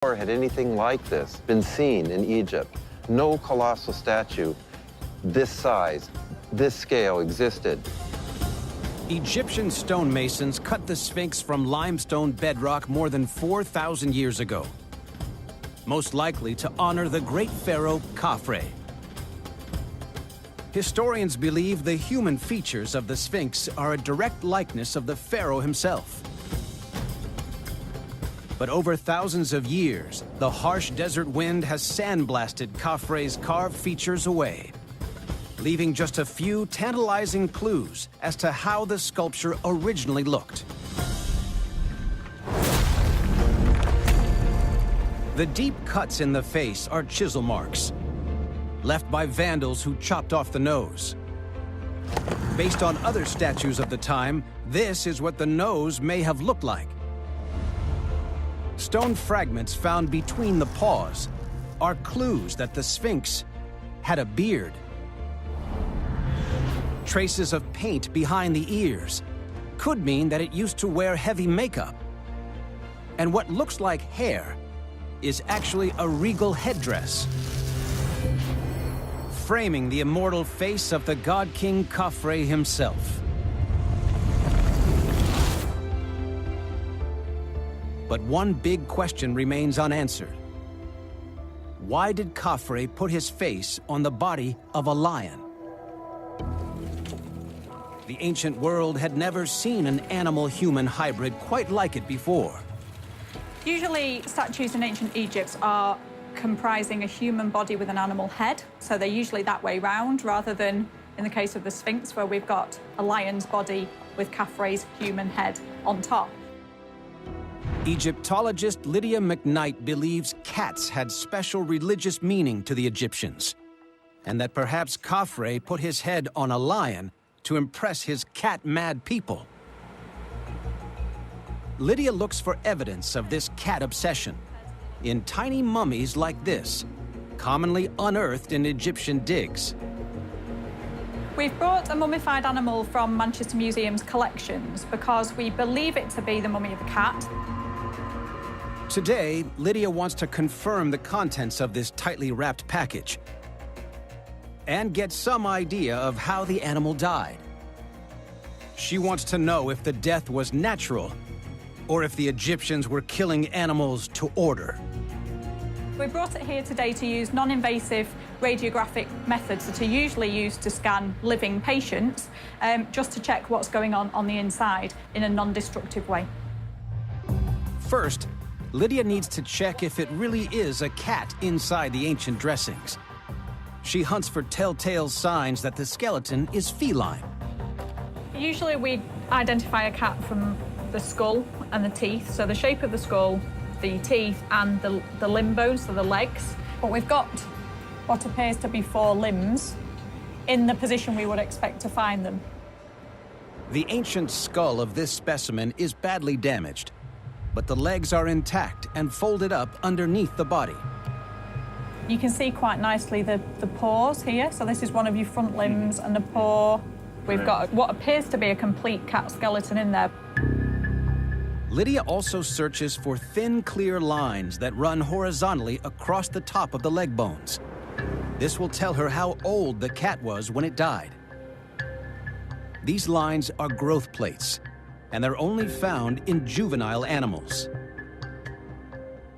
Had anything like this been seen in Egypt. No colossal statue this size, this scale existed. Egyptian stonemasons cut the Sphinx from limestone bedrock more than 4,000 years ago, most likely to honor the great Pharaoh Khafre. Historians believe the human features of the Sphinx are a direct likeness of the pharaoh himself. But over thousands of years, the harsh desert wind has sandblasted Khafre's carved features away, leaving just a few tantalizing clues as to how the sculpture originally looked. The deep cuts in the face are chisel marks, left by vandals who chopped off the nose. Based on other statues of the time, this is what the nose may have looked like. Stone fragments found between the paws are clues that the Sphinx had a beard. Traces of paint behind the ears could mean that it used to wear heavy makeup. And what looks like hair is actually a regal headdress, framing the immortal face of the god king Khafre himself. But one big question remains unanswered. Why did Khafre put his face on the body of a lion? The ancient world had never seen an animal-human hybrid quite like it before. Usually, statues in ancient Egypt are comprising a human body with an animal head, so they're usually that way round, rather than in the case of the Sphinx, where we've got a lion's body with Khafre's human head on top. Egyptologist Lydia McKnight believes cats had special religious meaning to the Egyptians, and that perhaps Khafre put his head on a lion to impress his cat-mad people. Lydia looks for evidence of this cat obsession in tiny mummies like this, commonly unearthed in Egyptian digs. We've brought a mummified animal from Manchester Museum's collections because we believe it to be the mummy of a cat. Today, Lydia wants to confirm the contents of this tightly wrapped package and get some idea of how the animal died. She wants to know if the death was natural or if the Egyptians were killing animals to order. We brought it here today to use non-invasive radiographic methods that are usually used to scan living patients, just to check what's going on the inside in a non-destructive way. First, Lydia needs to check if it really is a cat inside the ancient dressings. She hunts for telltale signs that the skeleton is feline. Usually we identify a cat from the skull and the teeth, so the shape of the skull, the teeth, and the limb bones, so the legs. But we've got what appears to be 4 limbs in the position we would expect to find them. The ancient skull of this specimen is badly damaged, but the legs are intact and folded up underneath the body. You can see quite nicely the paws here. So this is one of your front limbs and the paw. We've got what appears to be a complete cat skeleton in there. Lydia also searches for thin, clear lines that run horizontally across the top of the leg bones. This will tell her how old the cat was when it died. These lines are growth plates, and they're only found in juvenile animals.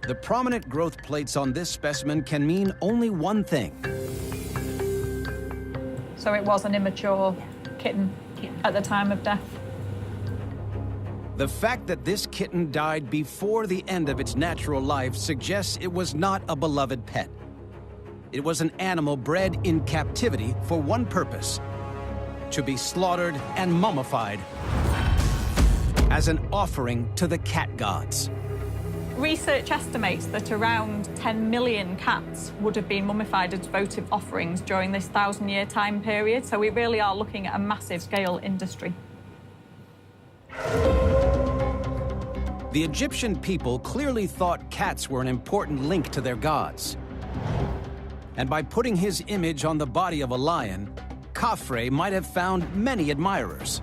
The prominent growth plates on this specimen can mean only one thing. So it was an immature kitten at the time of death. The fact that this kitten died before the end of its natural life suggests it was not a beloved pet. It was an animal bred in captivity for one purpose: to be slaughtered and mummified as an offering to the cat gods. Research estimates that around 10 million cats would have been mummified as votive offerings during this 1,000-year time period, so we really are looking at a massive scale industry. The Egyptian people clearly thought cats were an important link to their gods. And by putting his image on the body of a lion, Khafre might have found many admirers.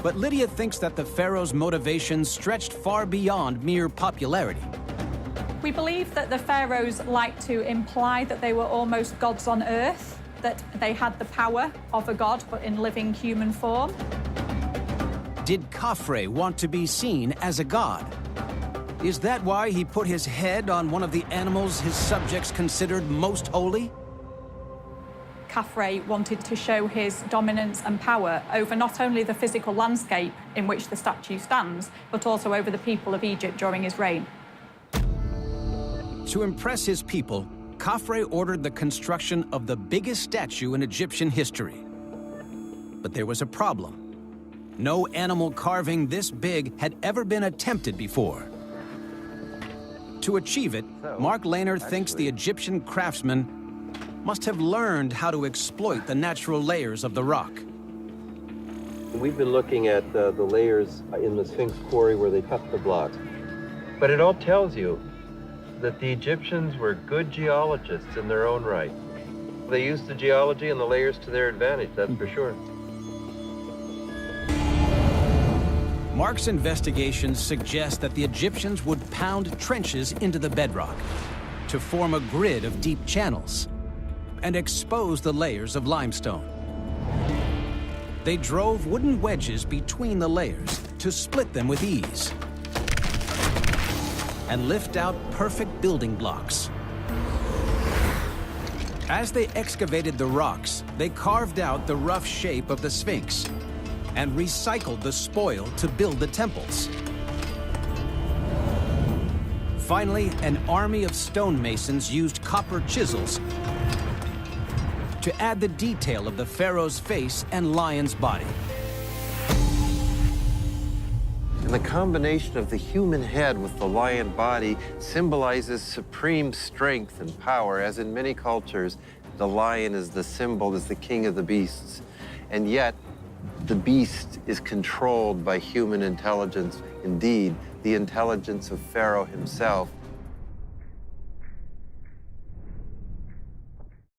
But Lydia thinks that the pharaoh's motivations stretched far beyond mere popularity. We believe that the pharaohs liked to imply that they were almost gods on earth, that they had the power of a god but in living human form. Did Khafre want to be seen as a god? Is that why he put his head on one of the animals his subjects considered most holy? Khafre wanted to show his dominance and power over not only the physical landscape in which the statue stands, but also over the people of Egypt during his reign. To impress his people, Khafre ordered the construction of the biggest statue in Egyptian history. But there was a problem. No animal carving this big had ever been attempted before. To achieve it, Mark Lehner thinks the Egyptian craftsmen must have learned how to exploit the natural layers of the rock. We've been looking at the layers in the Sphinx quarry where they cut the blocks. But it all tells you that the Egyptians were good geologists in their own right. They used the geology and the layers to their advantage, that's for sure. Mark's investigations suggest that the Egyptians would pound trenches into the bedrock to form a grid of deep channels and expose the layers of limestone. They drove wooden wedges between the layers to split them with ease and lift out perfect building blocks. As they excavated the rocks, they carved out the rough shape of the Sphinx and recycled the spoil to build the temples. Finally, an army of stonemasons used copper chisels to add the detail of the pharaoh's face and lion's body. And the combination of the human head with the lion body symbolizes supreme strength and power, as in many cultures, the lion is the symbol, is the king of the beasts. And yet, the beast is controlled by human intelligence. Indeed, the intelligence of Pharaoh himself